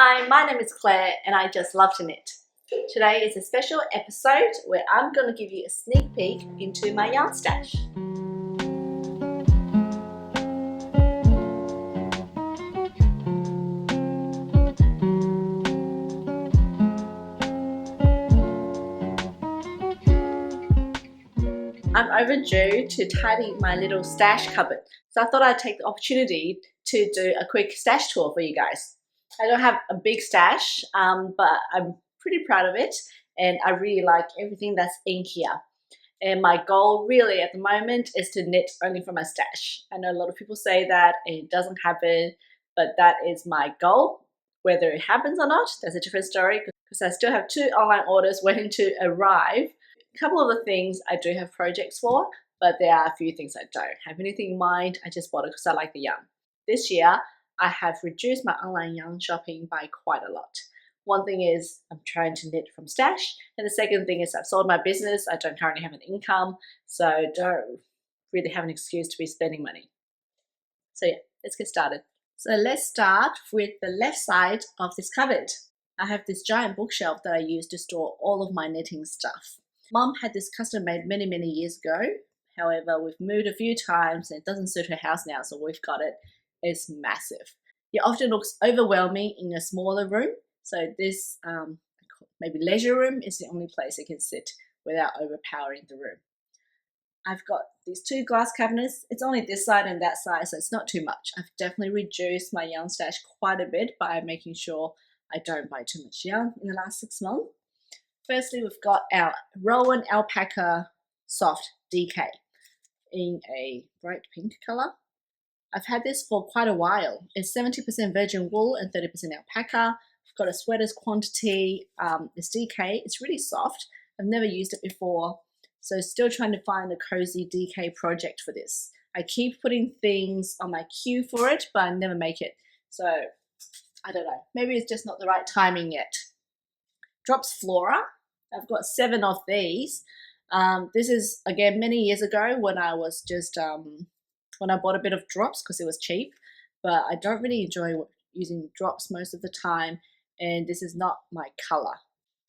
Hi, my name is Claire and I just love to knit. Today is a special episode where I'm going to give you a sneak peek into my yarn stash. I'm overdue to tidy my little stash cupboard, so I thought I'd take the opportunity to do a quick stash tour for you guys. I don't have a big stash, but I'm pretty proud of it and I really like everything that's in here. And my goal really at the moment is to knit only from my stash. I know a lot of people say that and it doesn't happen, but that is my goal. Whether it happens or not, that's a different story because I still have 2 online orders waiting to arrive. A couple of the things I do have projects for, but there are a few things I don't have anything in mind. I just bought it because I like the yarn. This year, I have reduced my online yarn shopping by quite a lot. One thing is I'm trying to knit from stash, and the second thing is I've sold my business. I don't currently have an income, so I don't really have an excuse to be spending money. So yeah, let's get started. So let's start with the left side of this cupboard. I have this giant bookshelf that I use to store all of my knitting stuff. Mum had this custom made many years ago. However, we've moved a few times and it doesn't suit her house now, so we've got it. It's massive. It often looks overwhelming in a smaller room. So this maybe leisure room is the only place it can sit without overpowering the room. I've got these 2 glass cabinets. It's only this side and that side, so it's not too much. I've definitely reduced my yarn stash quite a bit by making sure I don't buy too much yarn in the last 6 months. Firstly, we've got our Rowan Alpaca Soft DK in a bright pink color. I've had this for quite a while. It's 70% virgin wool and 30% alpaca. I've got a sweater's quantity. It's DK. It's really soft. I've never used it before, so still trying to find a cozy DK project for this. I keep putting things on my queue for it, but I never make it. So I don't know. Maybe it's just not the right timing yet. Drops Flora. I've got 7 of these. This is, again, many years ago when I was just, when I bought a bit of drops because it was cheap, but I don't really enjoy using drops most of the time, and this is not my color.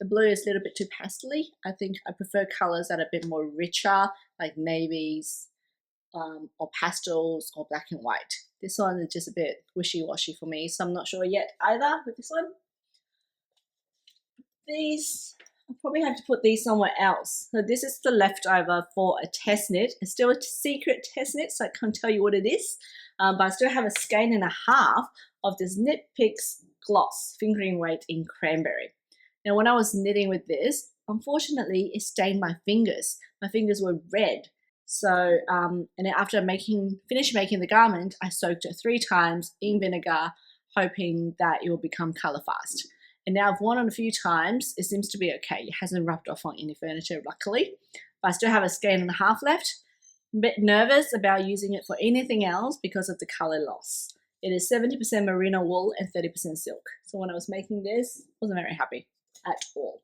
The blue is a little bit too pastel-y. I think I prefer colors that are a bit more richer, like navies, or pastels, or black and white. This one is just a bit wishy-washy for me, so I'm not sure yet either with this one. These, I'll probably have to put these somewhere else. So this is the leftover for a test knit. It's still a secret test knit, so I can't tell you what it is. But I still have a skein and a half of this Knit Picks Gloss fingering weight in cranberry. Now when I was knitting with this, unfortunately it stained my fingers. My fingers were red. So, and then after finished making the garment, I soaked it 3 times in vinegar, hoping that it will become color fast. And now I've worn it a few times. It seems to be okay. It hasn't rubbed off on any furniture, luckily. But I still have a skein and a half left. I'm a bit nervous about using it for anything else because of the color loss. It is 70% merino wool and 30% silk. So when I was making this, I wasn't very happy at all.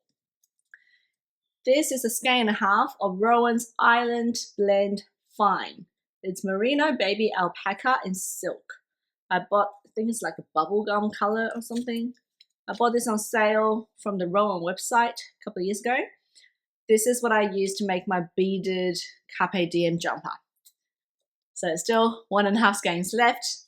This is a skein and a half of Rowan's Island Blend Fine. It's merino, baby, alpaca, and silk. I bought, I think it's like a bubblegum color or something. I bought this on sale from the Rowan website a couple of years ago. This is what I used to make my beaded Carpe Diem jumper. So it's still 1.5 skeins left.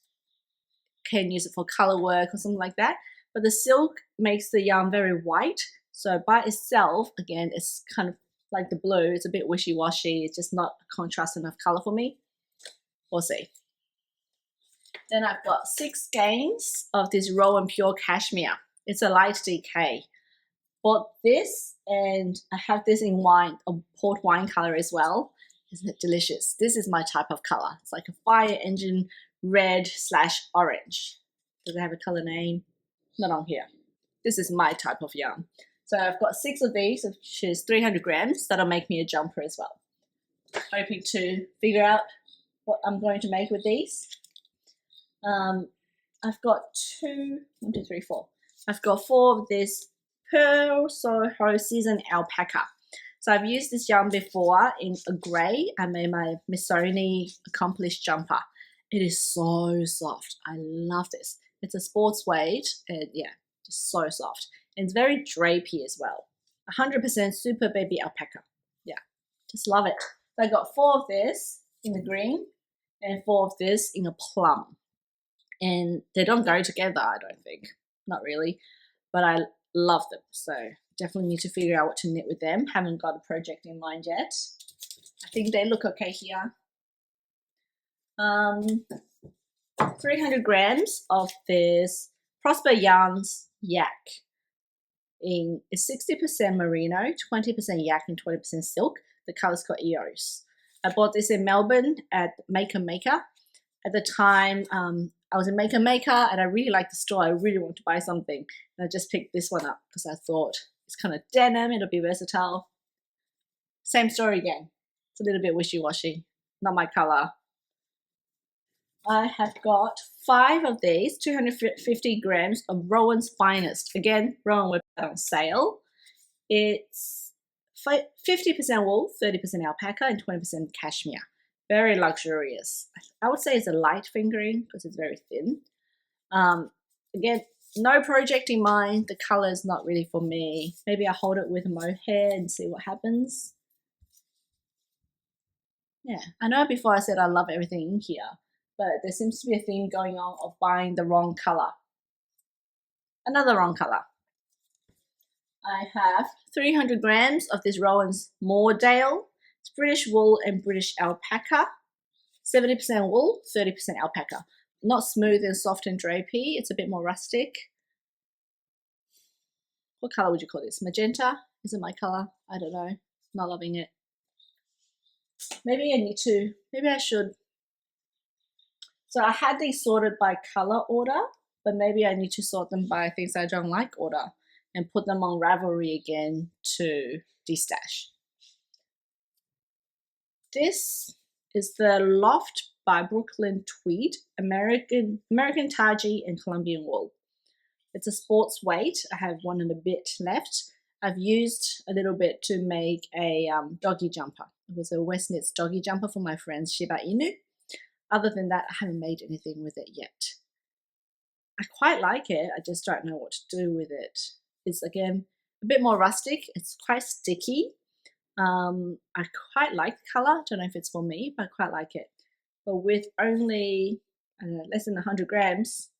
Can use it for color work or something like that. But the silk makes the yarn very white. So by itself, again, it's kind of like the blue. It's a bit wishy-washy. It's just not a contrast enough color for me. We'll see. Then I've got 6 skeins of this Rowan Pure Cashmere. It's a light DK. Bought this, and I have this in wine, a port wine color as well. Isn't it delicious? This is my type of color. It's like a fire engine red/orange. Does it have a color name? Not on here. This is my type of yarn. So I've got 6 of these, which is 300 grams. That'll make me a jumper as well. Hoping to figure out what I'm going to make with these. I've got 1, 2, 3, 4. I've got 4 of this Pearl Soho Season Alpaca. So I've used this yarn before in a grey. I made my Missoni Accomplished jumper. It is so soft. I love this. It's a sports weight, and yeah, Just so soft. And it's very drapey as well. 100% super baby alpaca. Yeah, just love it. So I got 4 of this in the green and 4 of this in a plum. And they don't go together, I don't think. Not really. But I love them. So definitely need to figure out what to knit with them. Haven't got a project in mind yet. I think they look okay here. 300 grams of this Prosper Yarns Yak. It's 60% merino, 20% yak, and 20% silk. The color's called EOS. I bought this in Melbourne at Maker Maker. At the time, I was in Maker Maker and I really liked the store. I really wanted to buy something. And I just picked this one up because I thought it's kind of denim, it'll be versatile. Same story again. It's a little bit wishy-washy. Not my color. I have got 5 of these, 250 grams of Rowan's Finest. Again, Rowan website on sale. It's 50% wool, 30% alpaca, and 20% cashmere. Very luxurious. I would say it's a light fingering because it's very thin. Again, no project in mind. The color is not really for me. Maybe I hold it with mohair and see what happens. Yeah, I know before I said I love everything in here, but there seems to be a theme going on of buying the wrong color. Another wrong color. I have 300 grams of this Rowan's Moordale. It's British wool and British alpaca. 70% wool, 30% alpaca. Not smooth and soft and drapey. It's a bit more rustic. What color would you call this? Magenta? Is it my color? I don't know. Not loving it. Maybe I should. So I had these sorted by color order, but maybe I need to sort them by things I don't like order and put them on Ravelry again to destash. This is the Loft by Brooklyn Tweed, American Taji and Colombian wool. It's a sports weight. I have 1 and a bit left. I've used a little bit to make a doggy jumper. It was a West Knits doggy jumper for my friend's Shiba Inu. Other than that, I haven't made anything with it yet. I quite like it. I just don't know what to do with it. It's, again, a bit more rustic. It's quite sticky. I quite like the color. Don't know if it's for me, but I quite like it. But with only, I don't know, less than 100 grams,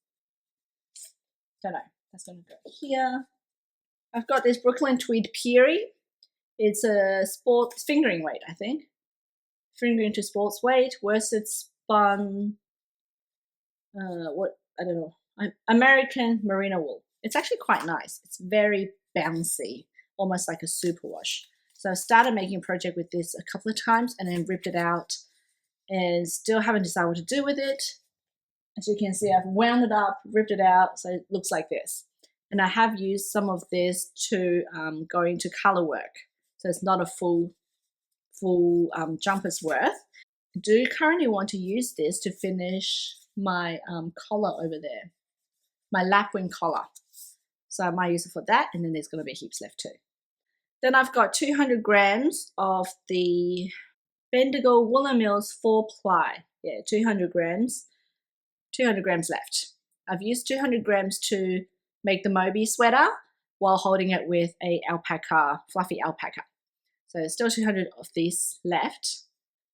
don't know. That's going to go here. I've got this Brooklyn Tweed Peary. It's a sports fingering weight, I think. Fingering to sports weight, worsted spun, I don't know, American merino wool. It's actually quite nice. It's very bouncy, almost like a superwash. So I started making a project with this a couple of times and then ripped it out and still haven't decided what to do with it. As you can see, I've wound it up, ripped it out, so it looks like this. And I have used some of this to go into color work. So it's not a full jumper's worth. I do currently want to use this to finish my collar over there, my lapwing collar. So I might use it for that, and then there's going to be heaps left too. Then I've got 200 grams of the Bendigo Woolen Mills 4-ply. Yeah, 200 grams left. I've used 200 grams to make the Moby sweater while holding it with a alpaca, fluffy alpaca. So there's still 200 of these left,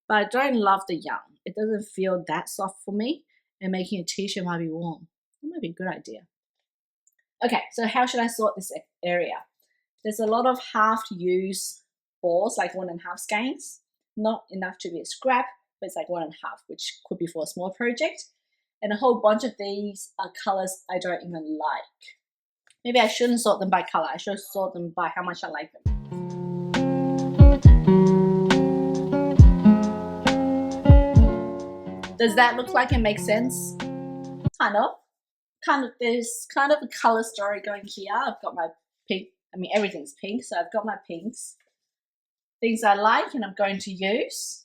but I don't love the yarn. It doesn't feel that soft for me, and making a t-shirt might be warm. That might be a good idea. Okay, so how should I sort this area? There's a lot of half-use balls, like 1.5 skeins. Not enough to be a scrap, but it's like 1.5, which could be for a small project. And a whole bunch of these are colors I don't even like. Maybe I shouldn't sort them by color. I should sort them by how much I like them. Does that look like it makes sense? Kind of. There's kind of a color story going here. I've got my pink. I mean, everything's pink, so I've got my pinks. Things I like and I'm going to use.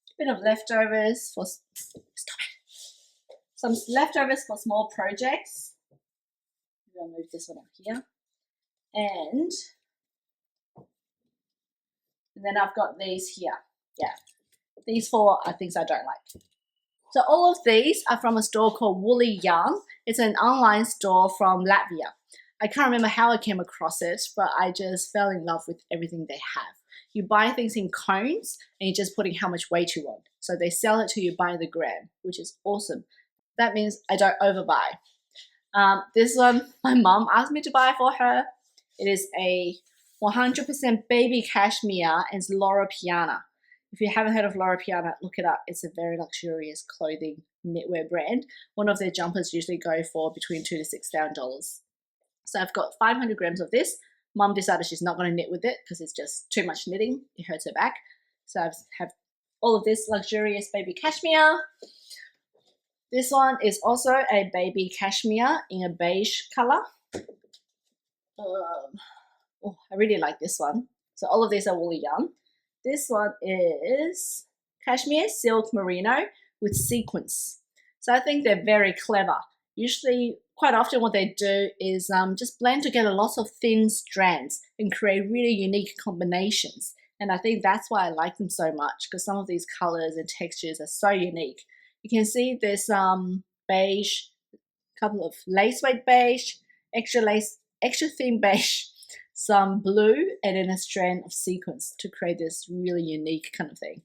A bit of leftovers for, some leftovers for small projects. I'm going to move this one up here. And then I've got these here. Yeah, these 4 are things I don't like. So all of these are from a store called Woolly Yarn. It's an online store from Latvia. I can't remember how I came across it, but I just fell in love with everything they have. You buy things in cones and you're just putting how much weight you want. So they sell it to you by the gram, which is awesome. That means I don't overbuy. This one, my mom asked me to buy for her. It is a 100% baby cashmere and it's Loro Piana. If you haven't heard of Loro Piana, look it up. It's a very luxurious clothing knitwear brand. One of their jumpers usually go for between $2,000 to $6,000. So I've got 500 grams of this. Mum decided she's not going to knit with it because it's just too much knitting. It hurts her back. So I have all of this luxurious baby cashmere. This one is also a baby cashmere in a beige color. I really like this one. So all of these are woolly yarn. This one is cashmere silk merino with sequins. So I think they're very clever. Usually, quite often what they do is just blend together lots of thin strands and create really unique combinations. And I think that's why I like them so much, because some of these colors and textures are so unique. You can see there's beige, couple of lace weight beige, extra thin beige, some blue, and then a strand of sequins to create this really unique kind of thing.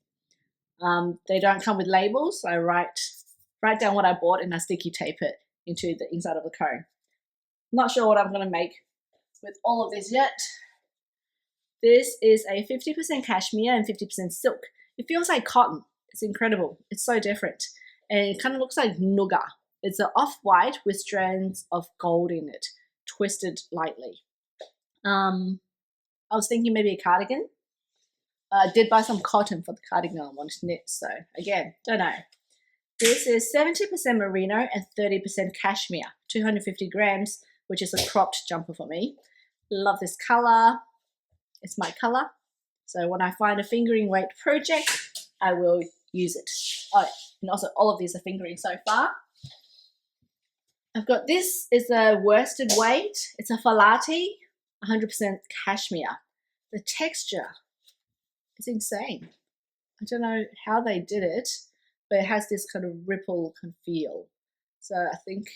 They don't come with labels, so I write down what I bought and I sticky tape it into the inside of the cone. Not sure what I'm going to make with all of this yet. This is a 50% cashmere and 50% silk. It feels like cotton. It's incredible. It's so different. And it kind of looks like nougat. It's an off-white with strands of gold in it, twisted lightly. I was thinking maybe a cardigan. I did buy some cotton for the cardigan I wanted to knit, so again, don't know. This is 70% merino and 30% cashmere, 250 grams, which is a cropped jumper for me. Love this color. It's my color. So when I find a fingering weight project, I will use it. Oh, and also all of these are fingering so far. I've got this is a worsted weight. It's a falati, 100% cashmere. The texture is insane. I don't know how they did it, but it has this kind of ripple kind of feel. So I think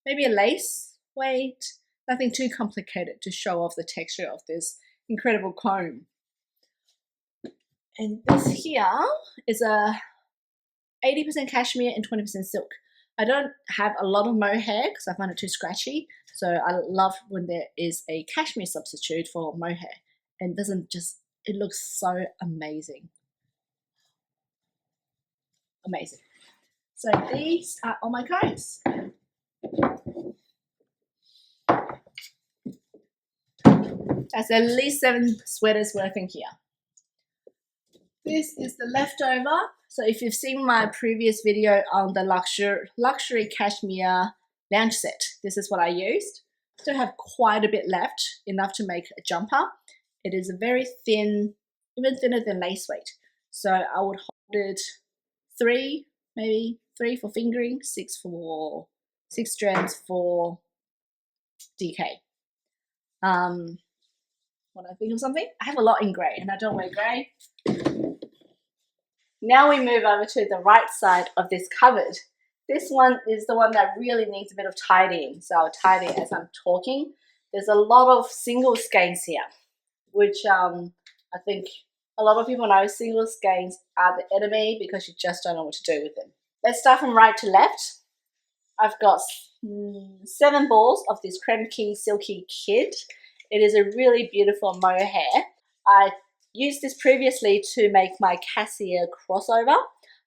maybe a lace weight, nothing too complicated to show off the texture of this incredible comb. And this here is a 80% cashmere and 20% silk. I don't have a lot of mohair because I find it too scratchy. So I love when there is a cashmere substitute for mohair. And it looks so amazing. Amazing. So these are all my cones. That's at least 7 sweaters worth in here. This is the leftover. So if you've seen my previous video on the luxury cashmere lounge set, this is what I used. Still have quite a bit left, enough to make a jumper. It is a very thin, even thinner than lace weight. So I would hold it 3 for fingering, 6 strands for DK. When I think of something, I have a lot in grey and I don't wear grey. Now we move over to the right side of this cupboard. This one is the one that really needs a bit of tidying, so I'll tidy as I'm talking. There's a lot of single skeins here, which I think a lot of people know single skeins are the enemy because you just don't know what to do with them. Let's start from right to left. I've got 7 balls of this Kremke Silky Kid. It is a really beautiful mohair. I used this previously to make my Cassia crossover.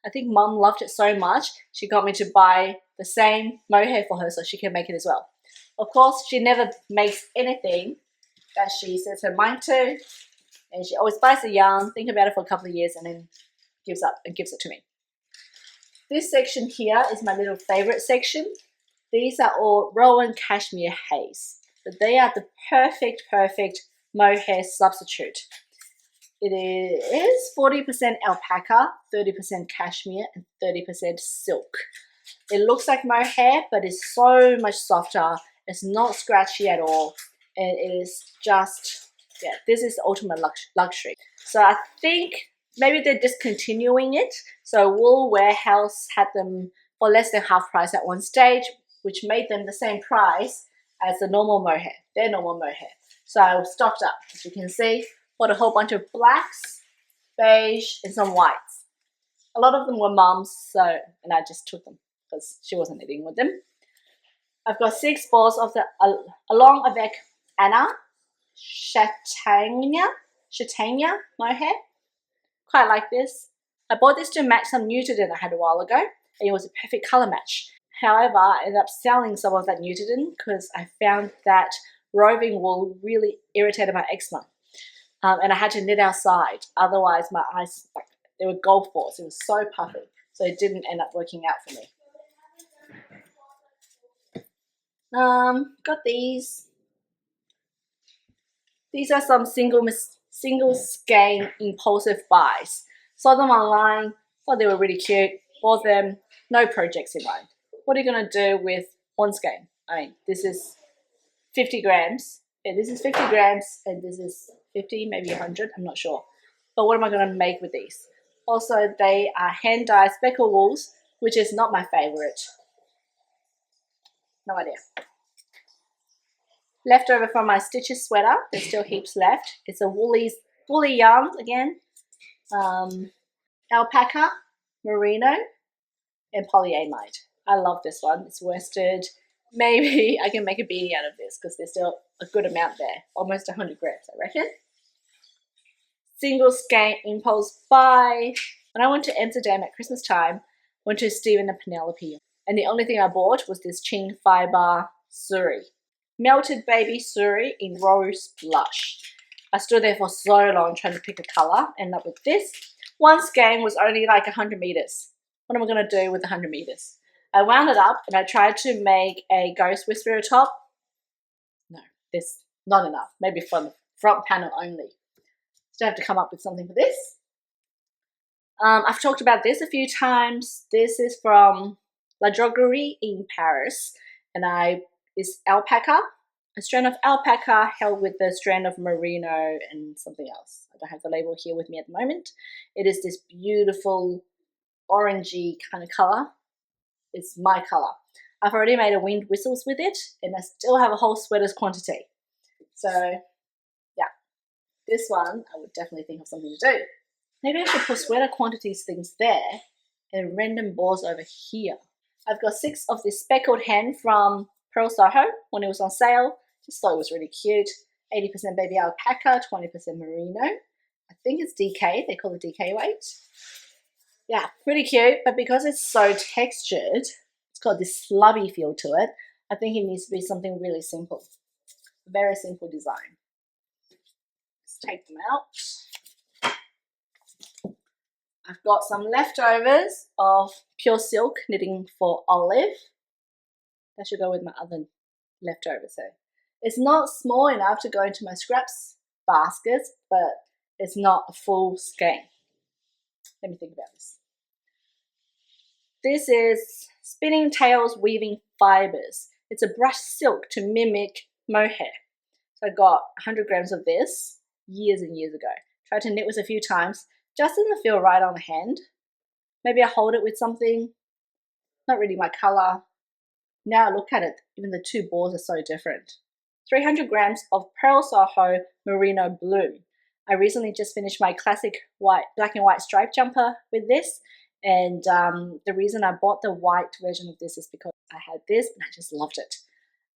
I think Mum loved it so much, she got me to buy the same mohair for her so she can make it as well. Of course, she never makes anything that she sets her mind to, and she always buys the yarn, think about it for a couple of years, and then gives up and gives it to me. This section here is my little favorite section. These are all Rowan Cashmere Haze. So they are the perfect mohair substitute. It is 40% alpaca, 30% cashmere, and 30% silk. It looks like mohair, but it's so much softer. It's not scratchy at all. And it is just, yeah, this is the ultimate luxury. So I think maybe they're discontinuing it. So Wool Warehouse had them for less than half price at one stage, which made them the same price as the normal mohair, their normal mohair. So I stocked up, as you can see, bought a whole bunch of blacks, beige, and some whites. A lot of them were Mum's, and I just took them because she wasn't eating with them. I've got 6 balls of the Along Avec Anna Chatagna mohair. Quite like this. I bought this to match some Newton I had a while ago, and it was a perfect color match. However, I ended up selling some of that Newton because I found that roving wool really irritated my eczema, and I had to knit outside. Otherwise, my eyes, they were golf balls. It was so puffy, so it didn't end up working out for me. Got these. These are some single skein impulsive buys. Saw them online, thought they were really cute, bought them, no projects in mind. What are you going to do with one skein? I mean, this is 50 grams. Yeah, this is 50 grams, and this is 50, maybe 100, I'm not sure. But what am I going to make with these? Also, they are hand-dyed speckle wools, which is not my favorite. No idea. Leftover from my stitches sweater. There's still heaps left. It's a woolly yarn again. Alpaca, merino, and polyamide. I love this one. It's worsted. Maybe I can make a beanie out of this because there's still a good amount there. Almost 100 grams, I reckon. Single skein impulse buy. When I went to Amsterdam at Christmas time, went to Stephen and Penelope, and the only thing I bought was this chin fiber suri. Melted baby suri in rose blush. I stood there for so long trying to pick a color, ended up with this. One skein was only like 100 meters. What am I going to do with 100 meters? I wound it up and I tried to make a Ghost Whisperer top. No, this not enough. Maybe from the front panel only. Still have to come up with something for this. I've talked about this a few times. This is from La Droguerie in Paris, and it's alpaca, a strand of alpaca held with the strand of merino and something else. I don't have the label here with me at the moment. It is this beautiful orangey kind of color. It's my color. I've already made a wind whistles with it, and I still have a whole sweater's quantity. So yeah, this one I would definitely think of something to do. Maybe I should put sweater quantities things there and random balls over here. I've got 6 of this speckled hen from Pearl Soho when it was on sale. Just thought it was really cute. 80% baby alpaca, 20% merino. I think it's DK. They call it DK weight. Yeah, pretty cute. But because it's so textured, it's got this slubby feel to it. I think it needs to be something really simple. Very simple design. Let's take them out. I've got some leftovers of pure silk knitting for Olive. That should go with my other leftovers. So it's not small enough to go into my scraps baskets, but it's not a full skein. Let me think about this. This is Spinning Tails Weaving Fibers. It's a brushed silk to mimic mohair. So I got 100 grams of this years and years ago. Tried to knit with a few times. Just doesn't feel right on the hand. Maybe I hold it with something. Not really my color. Now I look at it, even the 2 balls are so different. 300 grams of Pearl Soho Merino Blue. I recently just finished my classic black and white stripe jumper with this, and the reason I bought the white version of this is because I had this and I just loved it.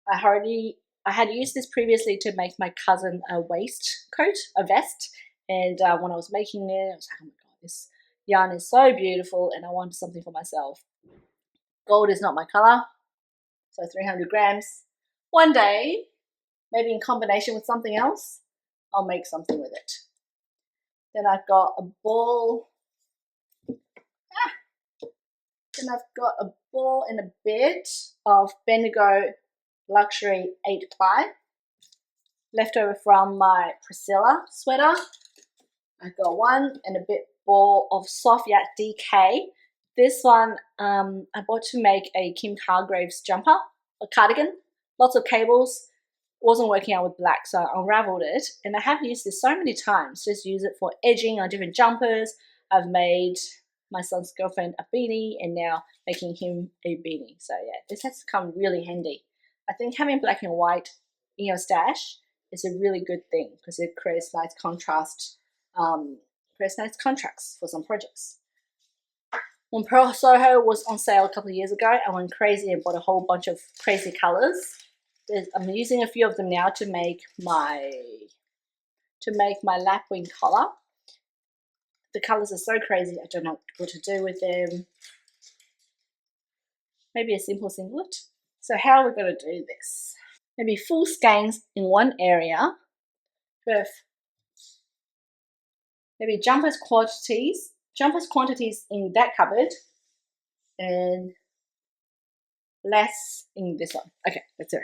I had used this previously to make my cousin a waistcoat, a vest, and when I was making it, I was like, oh my god, this yarn is so beautiful and I wanted something for myself. Gold is not my color, so 300 grams. One day, maybe in combination with something else, I'll make something with it. Then I've got a ball. Then I've got a ball and a bit of Bendigo Luxury 8 ply. Leftover from my Priscilla sweater. I've got 1 and a bit ball of Soft Yak DK. This one I bought to make a Kim Hargraves jumper, a cardigan. Lots of cables. Wasn't working out with black, so I unraveled it. And I have used this so many times. Just use it for edging on different jumpers. I've made my son's girlfriend a beanie and now making him a beanie. So yeah, this has come really handy. I think having black and white in your stash is a really good thing because it creates nice contrast, creates nice contracts for some projects. When Pearl Soho was on sale a couple of years ago, I went crazy and bought a whole bunch of crazy colors. I'm using a few of them now to make my lapwing collar. The colors are so crazy, I don't know what to do with them. Maybe a simple singlet. So how are we going to do this? Maybe full skeins in one area with maybe jumpers quantities in that cupboard and less in this one. Okay, that's it.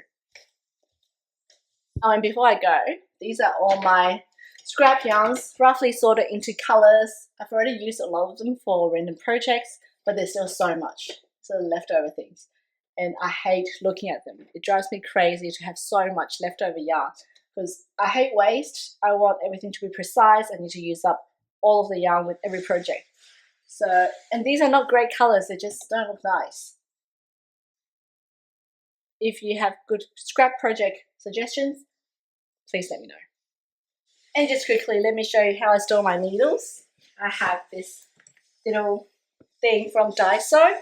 Oh, and before I go, these are all my scrap yarns, roughly sorted into colors. I've already used a lot of them for random projects, but there's still so much, so leftover things. And I hate looking at them. It drives me crazy to have so much leftover yarn because I hate waste. I want everything to be precise. I need to use up all of the yarn with every project. So, and these are not great colors, they just don't look nice. If you have good scrap project suggestions, please let me know. And just quickly, let me show you how I store my needles. I have this little thing from Daiso,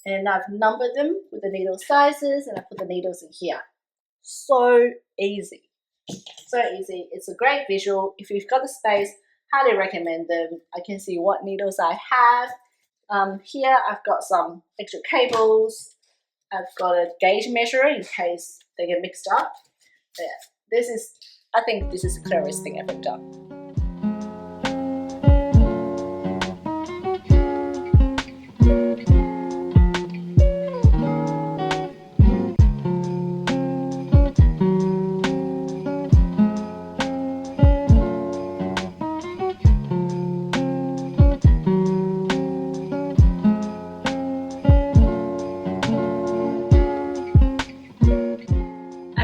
and I've numbered them with the needle sizes, and I put the needles in here. So easy. So easy. It's a great visual. If you've got the space, highly recommend them. I can see what needles I have. Here I've got some extra cables. I've got a gauge measurer in case they get mixed up. But yeah, I think this is the cleverest thing I've ever done.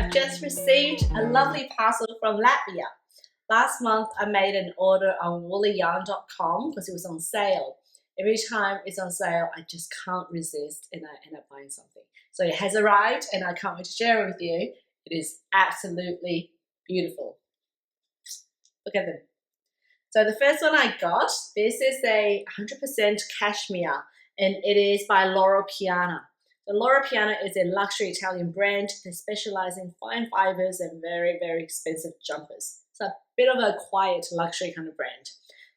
Just received a lovely parcel from Latvia. Last month I made an order on woollyyarn.com because it was on sale. Every time it's on sale, I just can't resist and I end up buying something. So it has arrived and I can't wait to share it with you. It is absolutely beautiful. Look at them. So the first one I got, this is a 100% cashmere and it is by Loro Piana. The Loro Piana is a luxury Italian brand. They specialize in fine fibers and very, very expensive jumpers. It's a bit of a quiet luxury kind of brand.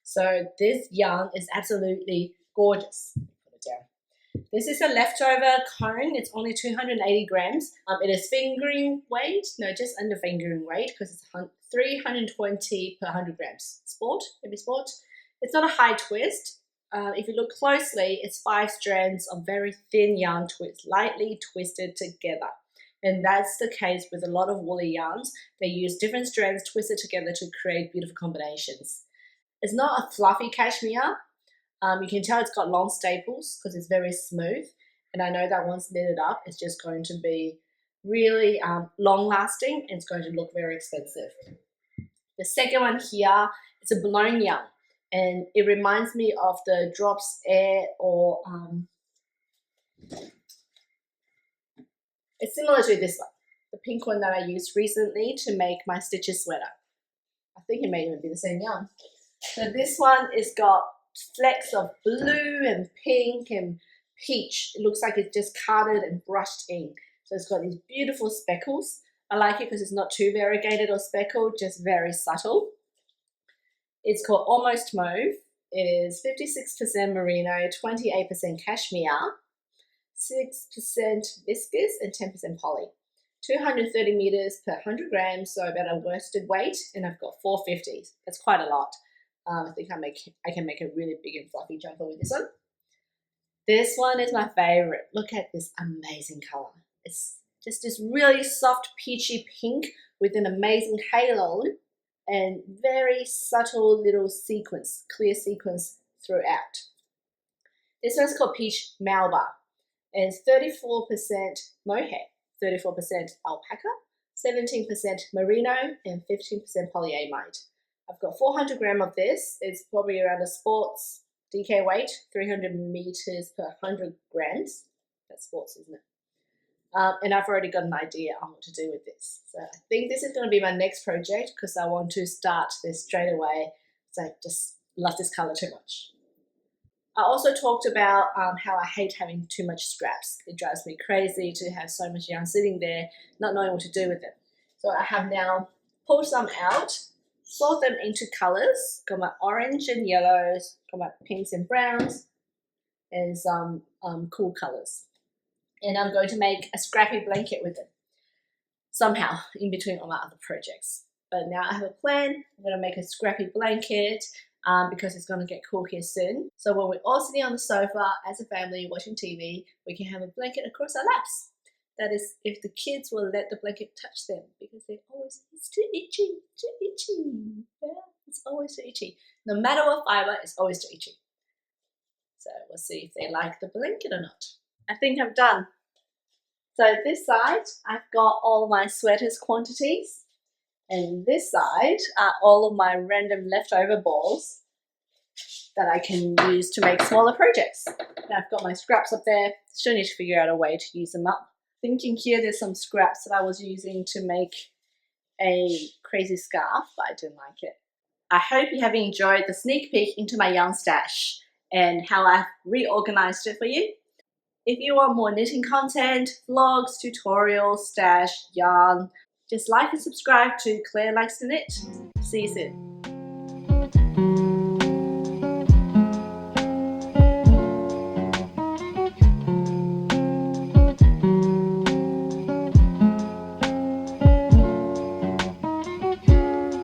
So this yarn is absolutely gorgeous. Put it down. This is a leftover cone. It's only 280 grams. It is fingering weight. No, just under fingering weight because it's 320 per 100 grams. Sport, maybe sport. It's not a high twist. If you look closely, it's 5 strands of very thin yarn twist, lightly twisted together. And that's the case with a lot of woolly yarns. They use different strands twisted together to create beautiful combinations. It's not a fluffy cashmere. You can tell it's got long staples because it's very smooth. And I know that once knitted up, it's just going to be really long lasting and it's going to look very expensive. The second one here, it's a blown yarn. And it reminds me of the Drops Air or it's similar to this one, the pink one that I used recently to make my stitches sweater. I think it may even be the same yarn. So this one is got flecks of blue and pink and peach. It looks like it's just carded and brushed in. So it's got these beautiful speckles. I like it because it's not too variegated or speckled, just very subtle. It's called Almost Mauve. It is 56% merino, 28% cashmere, 6% viscose, and 10% poly. 230 meters per 100 grams, so about a worsted weight, and I've got 450. That's quite a lot. I think I can make a really big and fluffy jumper with this one. This one is my favorite. Look at this amazing color. It's just this really soft peachy pink with an amazing halo and very subtle little sequence, clear sequence throughout. This one's called Peach Malba, and it's 34% mohair, 34% alpaca, 17% merino, and 15% polyamide. I've got 400 grams of this. It's probably around a sports DK weight, 300 meters per 100 grams. That's sports, isn't it? And I've already got an idea on what to do with this. So I think this is going to be my next project because I want to start this straight away. So I just love this color too much. I also talked about how I hate having too much scraps. It drives me crazy to have so much yarn sitting there, not knowing what to do with them. So I have now pulled some out, sort them into colors. Got my orange and yellows, got my pinks and browns, and some cool colors. And I'm going to make a scrappy blanket with it somehow in between all my other projects. But now I have a plan. I'm going to make a scrappy blanket because it's going to get cool here soon. So when we're all sitting on the sofa as a family watching TV, we can have a blanket across our laps. That is, if the kids will let the blanket touch them, because they always, it's too itchy, too itchy. Yeah, it's always too itchy. No matter what fiber, it's always too itchy. So we'll see if they like the blanket or not. I think I'm done. So this side, I've got all my sweaters quantities. And this side are all of my random leftover balls that I can use to make smaller projects. Now I've got my scraps up there. Still need to figure out a way to use them up. Thinking here there's some scraps that I was using to make a crazy scarf, but I didn't like it. I hope you have enjoyed the sneak peek into my yarn stash and how I've reorganized it for you. If you want more knitting content, vlogs, tutorials, stash, yarn, just like and subscribe to Claire Likes to Knit. See you soon.